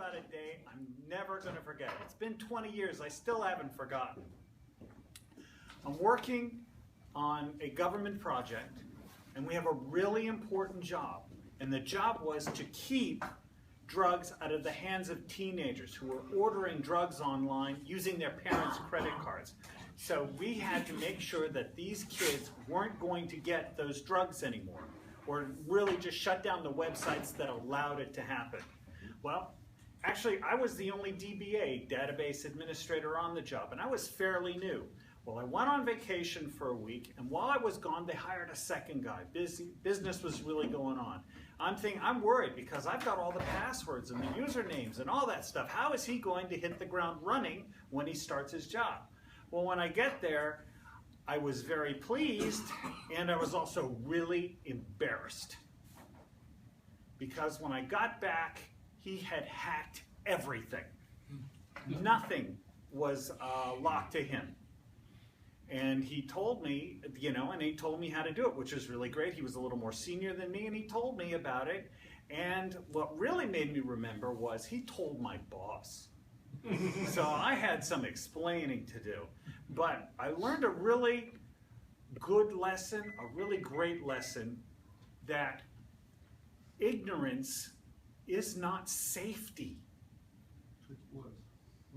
about a day I'm never going to forget. It's been 20 years. I still haven't forgotten. I'm working on a government project, and we have a really important job. And the job was to keep drugs out of the hands of teenagers who were ordering drugs online using their parents' credit cards. So we had to make sure that these kids weren't going to get those drugs anymore, or really just shut down the websites that allowed it to happen. Well, actually, I was the only DBA, database administrator, on the job, and I was fairly new. Well, I went on vacation for a week, and while I was gone, they hired a second guy. Business was really going on. I'm worried because I've got all the passwords and the usernames and all that stuff. How is he going to hit the ground running when he starts his job? Well, when I get there, I was very pleased, and I was also really embarrassed. Because when I got back, he had hacked everything. Nothing was locked to him. And he told me, and he told me how to do it, which was really great. He was a little more senior than me, and he told me about it. And what really made me remember was he told my boss. So I had some explaining to do. But I learned a really good lesson, a really great lesson, that ignorance is not safety.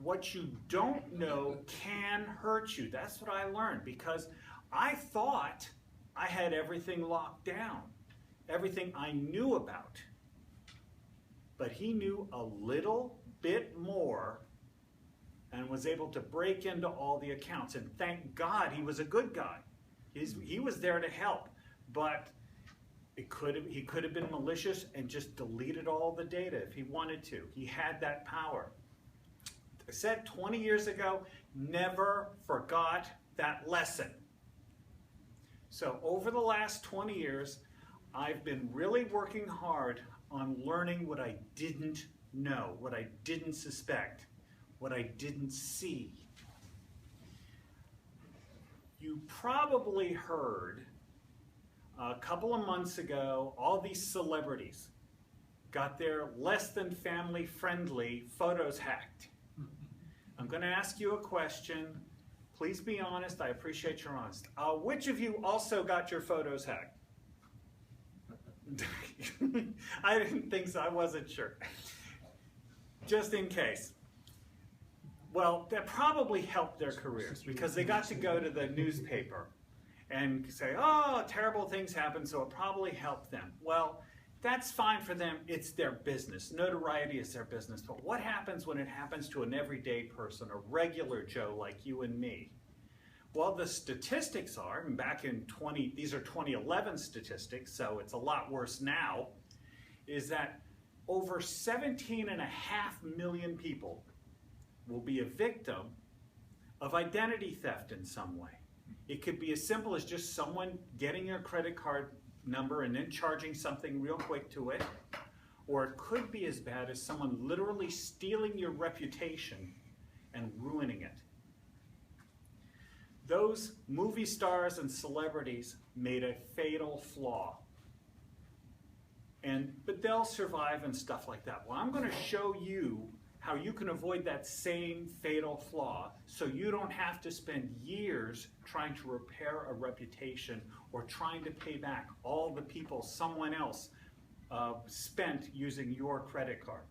What you don't know can hurt you. That's what I learned, because I thought I had everything locked down, everything I knew about. But he knew a little bit more and was able to break into all the accounts. And thank God he was a good guy. He was there to help, but he could have been malicious and just deleted all the data if he wanted to. He had that power. I said 20 years ago, never forgot that lesson. So over the last 20 years, I've been really working hard on learning what I didn't know, what I didn't suspect, what I didn't see. You probably heard a couple of months ago, all these celebrities got their less than family friendly photos hacked. I'm going to ask you a question. Please be honest. I appreciate your honesty. Which of you also got your photos hacked? I didn't think so. I wasn't sure. Just in case. Well, that probably helped their careers because they got to go to the newspaper and say, oh, terrible things happen, so it probably helped them. Well, that's fine for them. It's their business. Notoriety is their business. But what happens when it happens to an everyday person, a regular Joe like you and me? Well, the statistics are, and back in these are 2011 statistics, so it's a lot worse now, is that over 17.5 million people will be a victim of identity theft in some way. It could be as simple as just someone getting your credit card number and then charging something real quick to it, or it could be as bad as someone literally stealing your reputation and ruining it. Those movie stars and celebrities made a fatal flaw, but they'll survive and stuff like that. Well, I'm going to show you how you can avoid that same fatal flaw so you don't have to spend years trying to repair a reputation or trying to pay back all the people someone else spent using your credit card.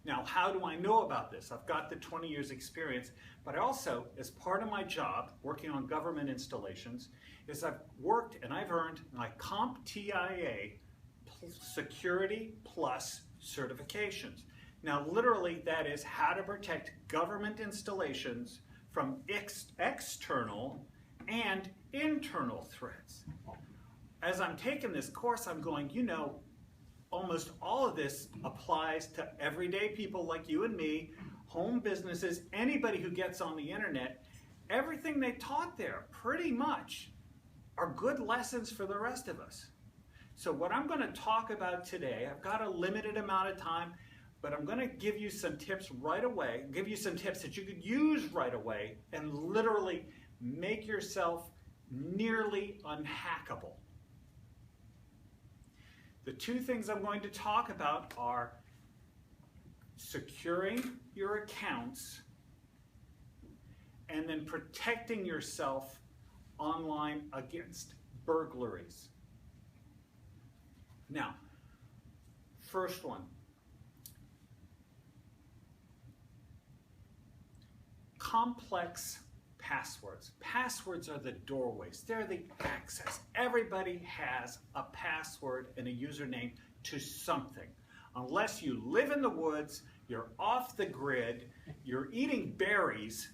Now, how do I know about this? I've got the 20 years experience, but I also, as part of my job, working on government installations, is I've worked and I've earned my CompTIA Security Plus certifications. Now, literally, that is how to protect government installations from external and internal threats. As I'm taking this course, I'm going, almost all of this applies to everyday people like you and me, home businesses, anybody who gets on the internet. Everything they taught there, pretty much, are good lessons for the rest of us. So what I'm going to talk about today, I've got a limited amount of time, but I'm going to give you some tips right away, give you some tips that you could use right away and literally make yourself nearly unhackable. The two things I'm going to talk about are securing your accounts, and then protecting yourself online against burglaries. Now, first one. Complex passwords. Passwords are the doorways. They're the access. Everybody has a password and a username to something. Unless you live in the woods, you're off the grid, you're eating berries,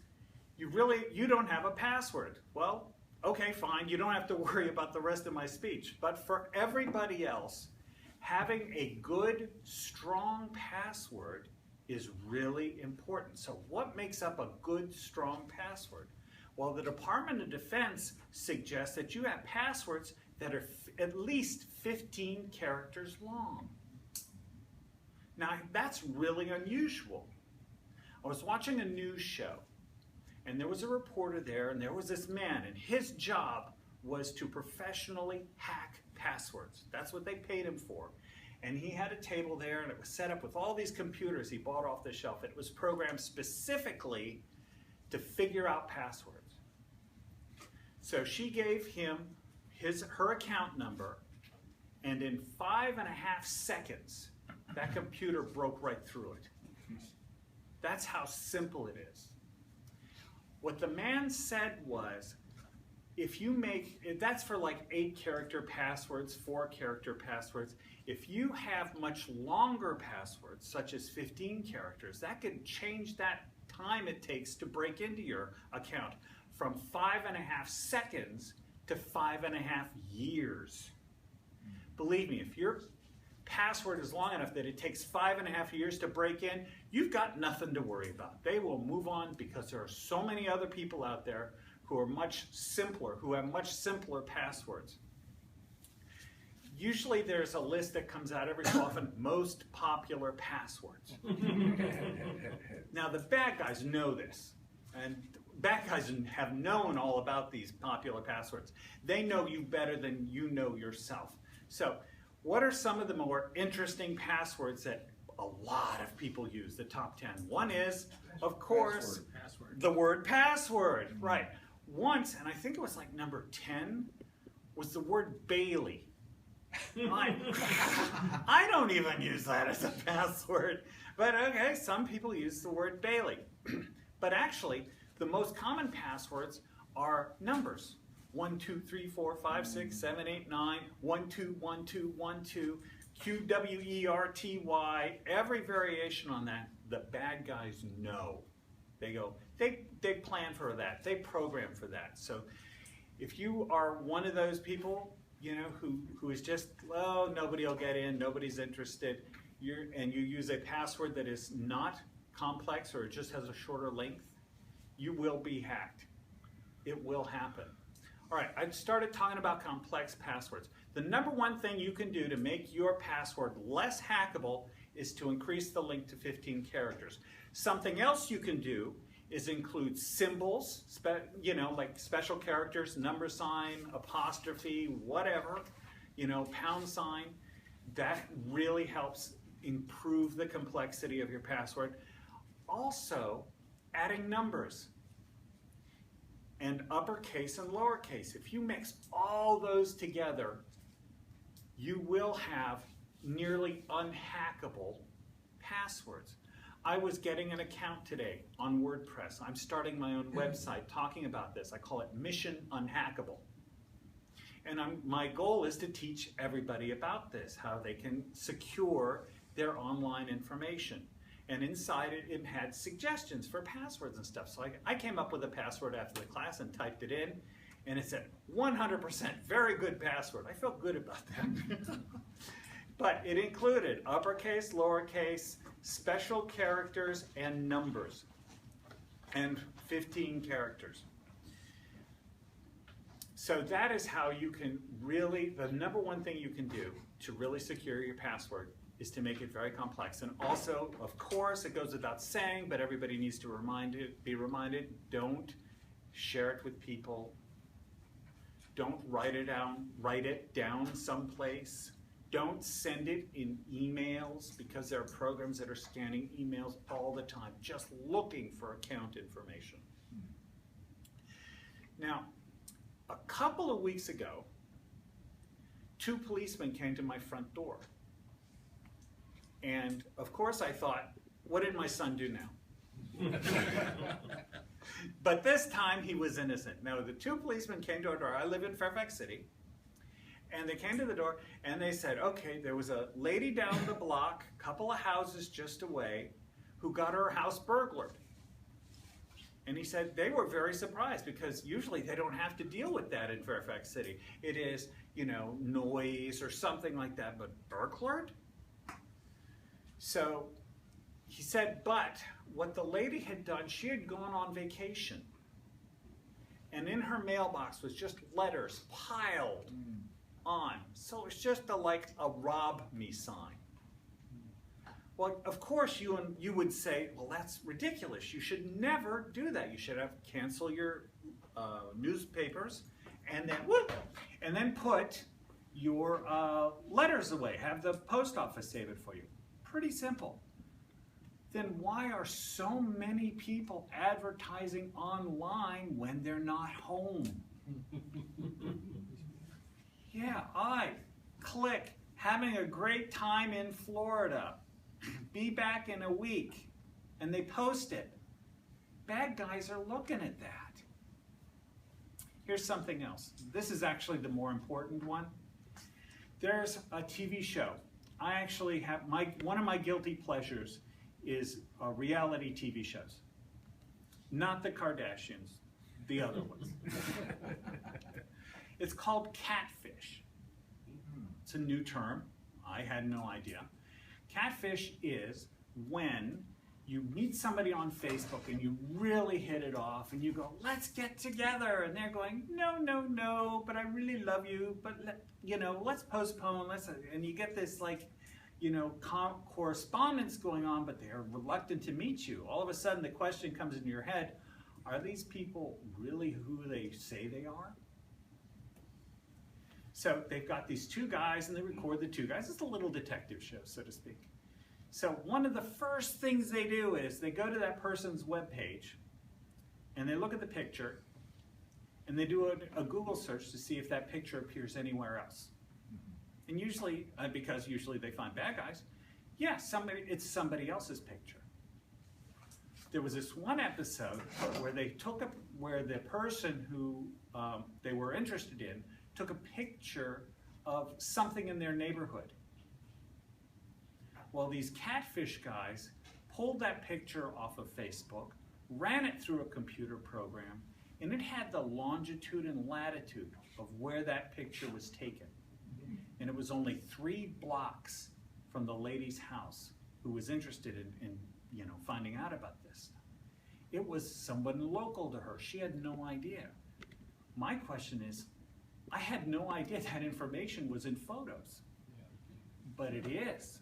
you don't have a password. Well, okay, fine, you don't have to worry about the rest of my speech. But for everybody else, having a good, strong password is really important. So what makes up a good, strong password? Well, the Department of Defense suggests that you have passwords that are at least 15 characters long. Now, that's really unusual. I was watching a news show, and there was a reporter there, and there was this man, and his job was to professionally hack passwords. That's what they paid him for. And he had a table there, and it was set up with all these computers he bought off the shelf. It was programmed specifically to figure out passwords. So she gave him her account number, and in 5.5 seconds, that computer broke right through it. That's how simple it is. What the man said was, if you make, that's for like 8-character passwords, 4-character passwords. If you have much longer passwords, such as 15 characters, that could change that time it takes to break into your account from 5.5 seconds to 5.5 years. Believe me, if your password is long enough that it takes 5.5 years to break in, you've got nothing to worry about. They will move on because there are so many other people out there who are much simpler, who have much simpler passwords. Usually there's a list that comes out every so often, most popular passwords. Now the bad guys know this, and bad guys have known all about these popular passwords. They know you better than you know yourself. So what are some of the more interesting passwords that a lot of people use, the top 10? One is, of course, the word password. Right. Once, and I think it was like number 10, was the word Bailey. I don't even use that as a password. But okay, some people use the word Bailey. But actually, the most common passwords are numbers. 1, 2, 3, 4, 5, 6, 7, 8, 9, 1, 2, 1, 2, 1, 2, QWERTY, every variation on that, the bad guys know. They go, they plan for that, they program for that. So if you are one of those people, you know, who is just, oh, nobody will get in, nobody's interested, and you use a password that is not complex or it just has a shorter length, you will be hacked. It will happen. All right, I started talking about complex passwords. The number one thing you can do to make your password less hackable is to increase the length to 15 characters. Something else you can do is include symbols, you know, like special characters, number sign, apostrophe, whatever, you know, pound sign. That really helps improve the complexity of your password. Also, adding numbers. And uppercase and lowercase. If you mix all those together, you will have nearly unhackable passwords. I was getting an account today on WordPress. I'm starting my own website talking about this. I call it Mission Unhackable. And my goal is to teach everybody about this, how they can secure their online information. And inside it, it had suggestions for passwords and stuff. So I came up with a password after the class and typed it in, and it said 100%, very good password. I felt good about that. But it included uppercase, lowercase, special characters, and numbers, and 15 characters. So that is how you can really, the number one thing you can do to really secure your password is to make it very complex. And also, of course, it goes without saying, but everybody needs to be reminded, don't share it with people. Don't write it down someplace. Don't send it in emails, because there are programs that are scanning emails all the time, just looking for account information. Now, a couple of weeks ago, 2 policemen came to my front door. And of course I thought, what did my son do now? But this time he was innocent. Now, the 2 policemen came to our door. I live in Fairfax City. And they came to the door and they said, okay, there was a lady down the block, a couple of houses just away, who got her house burglared. And he said they were very surprised, because usually they don't have to deal with that in Fairfax City. It is, you know, noise or something like that, but burglared? So he said, but what the lady had done, she had gone on vacation. And in her mailbox was just letters piled on. So it's just like a rob me sign. Well, of course you would say, well, that's ridiculous. You should never do that. You should have cancel your newspapers and then put your letters away. Have the post office save it for you. Pretty simple. Then why are so many people advertising online when they're not home? Yeah, click, having a great time in Florida. Be back in a week. And they post it. Bad guys are looking at that. Here's something else. This is actually the more important one. There's a TV show. I actually have, one of my guilty pleasures is reality TV shows. Not the Kardashians, the other ones. It's called catfish. It's a new term. I had no idea. Catfish is when you meet somebody on Facebook and you really hit it off and you go, let's get together. And they're going, no, no, no, but I really love you. But, let's postpone. And you get this correspondence going on, but they're reluctant to meet you. All of a sudden the question comes into your head, are these people really who they say they are? So they've got these 2 guys and they record the 2 guys. It's a little detective show, so to speak. So one of the first things they do is they go to that person's webpage and they look at the picture and they do a Google search to see if that picture appears anywhere else. And usually, because usually they find bad guys, yeah, it's somebody else's picture. There was this one episode where where the person who they were interested in took a picture of something in their neighborhood. Well, these catfish guys pulled that picture off of Facebook, ran it through a computer program, and it had the longitude and latitude of where that picture was taken. And it was only 3 blocks from the lady's house who was interested in finding out about this. It was someone local to her. She had no idea. My question is, I had no idea that information was in photos, but it is.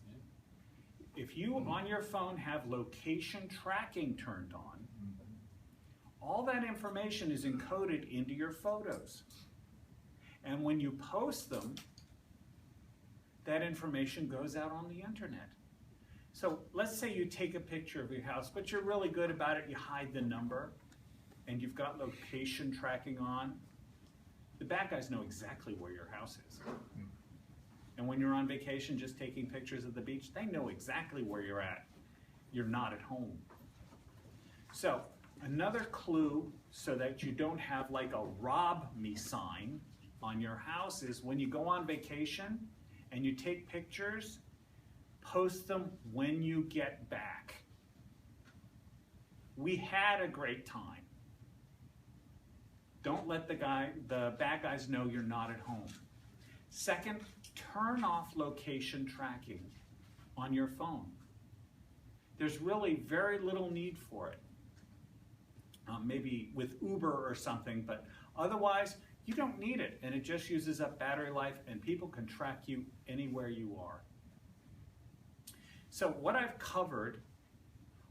If you on your phone have location tracking turned on, all that information is encoded into your photos. And when you post them, that information goes out on the internet. So let's say you take a picture of your house, but you're really good about it. You hide the number, and you've got location tracking on. The bad guys know exactly where your house is. And when you're on vacation just taking pictures of the beach, they know exactly where you're at. You're not at home. So another clue so that you don't have like a rob me sign on your house is when you go on vacation and you take pictures, post them when you get back. We had a great time. Don't let the bad guys know you're not at home. Second, turn off location tracking on your phone. There's really very little need for it. Maybe with Uber or something, but otherwise you don't need it, and it just uses up battery life, and people can track you anywhere you are. So what I've covered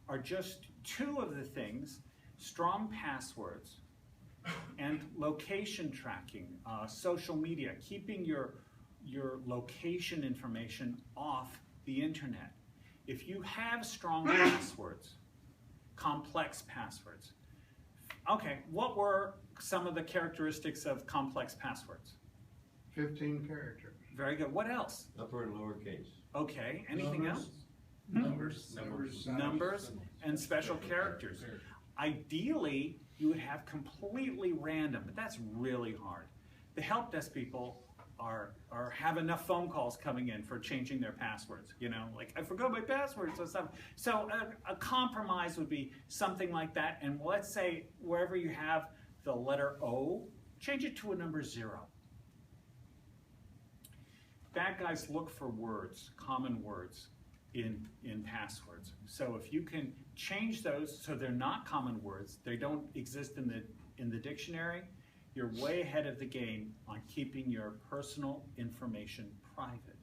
are just 2 of the things: strong passwords and location tracking, social media, keeping your your location information off the internet. If you have strong passwords, complex passwords, okay, what were some of the characteristics of complex passwords? 15 characters. Very good. What else? Upper and lowercase. Okay, anything else? Numbers And special characters. Ideally, you would have completely random, but that's really hard. The help desk people have enough phone calls coming in for changing their passwords. You know, like I forgot my password, so a compromise would be something like that. And let's say wherever you have the letter O, change it to a number 0. Bad guys look for words, common words, in passwords. So if you can change those so they're not common words, they don't exist in the dictionary, you're way ahead of the game on keeping your personal information private.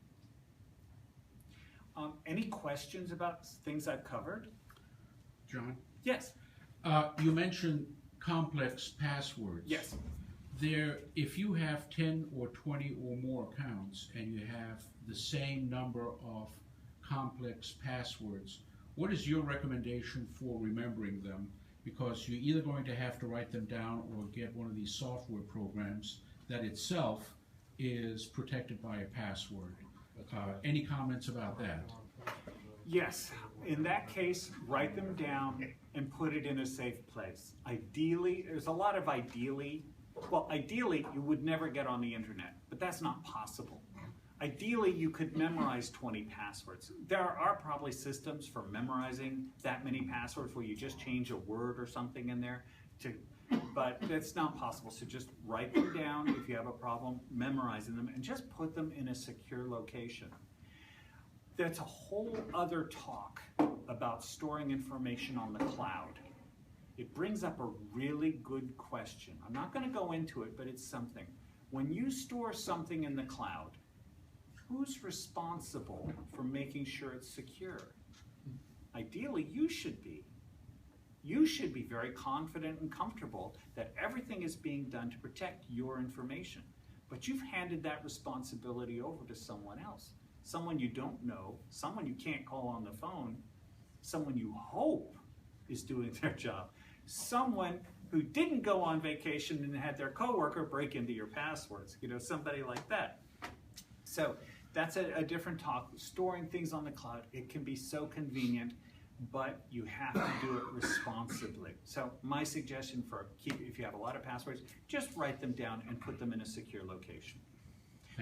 Any questions about things I've covered? John? Yes. You mentioned complex passwords. Yes. If you have 10 or 20 or more accounts and you have the same number of complex passwords, what is your recommendation for remembering them? Because you're either going to have to write them down or get one of these software programs that itself is protected by a password. Any comments about that? Yes. In that case, write them down and put it in a safe place. Ideally, there's a lot of ideally. Well, ideally, you would never get on the internet, but that's not possible. Ideally, you could memorize 20 passwords. There are probably systems for memorizing that many passwords where you just change a word or something in there, but that's not possible. So just write them down if you have a problem memorizing them and just put them in a secure location. That's a whole other talk about storing information on the cloud. It brings up a really good question. I'm not going to go into it, but it's something. When you store something in the cloud, who's responsible for making sure it's secure? Ideally, you should be. You should be very confident and comfortable that everything is being done to protect your information. But you've handed that responsibility over to someone else. Someone you don't know, someone you can't call on the phone, someone you hope is doing their job, someone who didn't go on vacation and had their coworker break into your passwords, you know, somebody like that. So that's a different talk. Storing things on the cloud, it can be so convenient, but you have to do it responsibly. So my suggestion for if you have a lot of passwords, just write them down and put them in a secure location.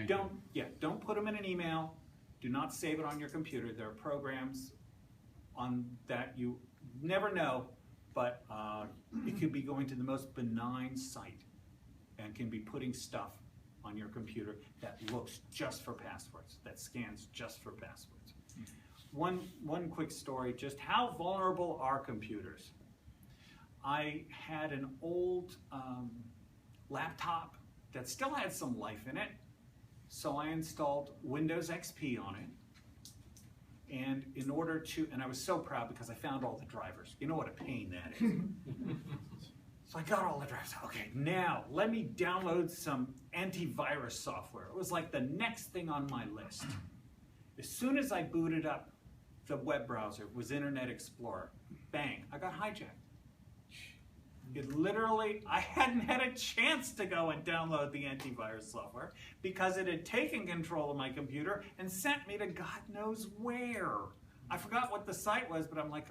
Don't put them in an email. Do not save it on your computer. There are programs on that you never know, but it could be going to the most benign site and can be putting stuff on your computer that looks just for passwords, that scans just for passwords. One quick story, just how vulnerable are computers? I had an old laptop that still had some life in it, so I installed Windows XP on it. And in order to, and I was so proud because I found all the drivers. You know what a pain that is. So I got all the drivers. Okay, now let me download some antivirus software. It was like the next thing on my list. As soon as I booted up the web browser, it was Internet Explorer, bang, I got hijacked. It literally, I hadn't had a chance to go and download the antivirus software because it had taken control of my computer and sent me to God knows where. I forgot what the site was, but I'm like,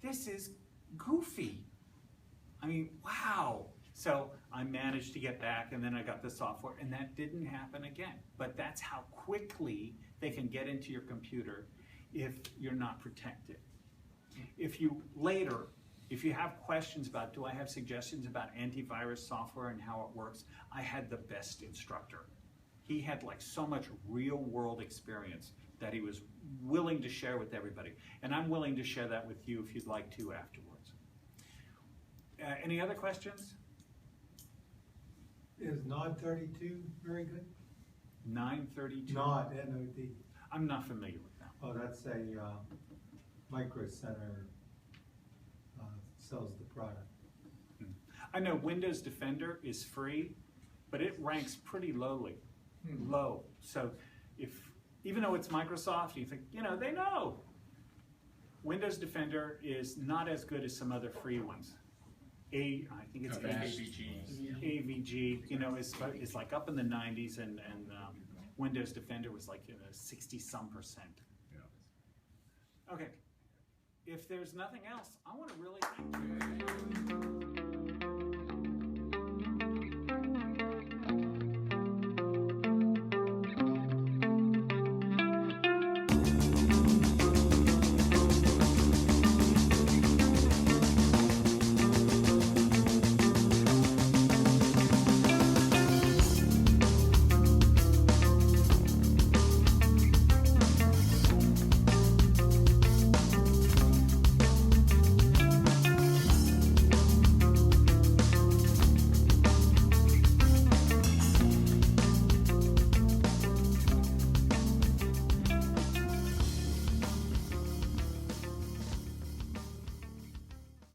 this is goofy. I mean, wow. So I managed to get back, and then I got the software, and that didn't happen again. But that's how quickly they can get into your computer if you're not protected. If you have questions about, do I have suggestions about antivirus software and how it works, I had the best instructor. He had like so much real world experience that he was willing to share with everybody. And I'm willing to share that with you if you'd like to afterwards. Any other questions? Is Nod 32 very good? 932? Nod, N-O-D. I'm not familiar with that. Oh, that's a Micro Center sells the product. I know Windows Defender is free, but it ranks pretty lowly. low. So even though it's Microsoft, you think, they know. Windows Defender is not as good as some other free ones. I think it's AVG, is like up in the 90s, and Windows Defender was like 60-some%. Yeah. Okay. If there's nothing else, I want to really thank you.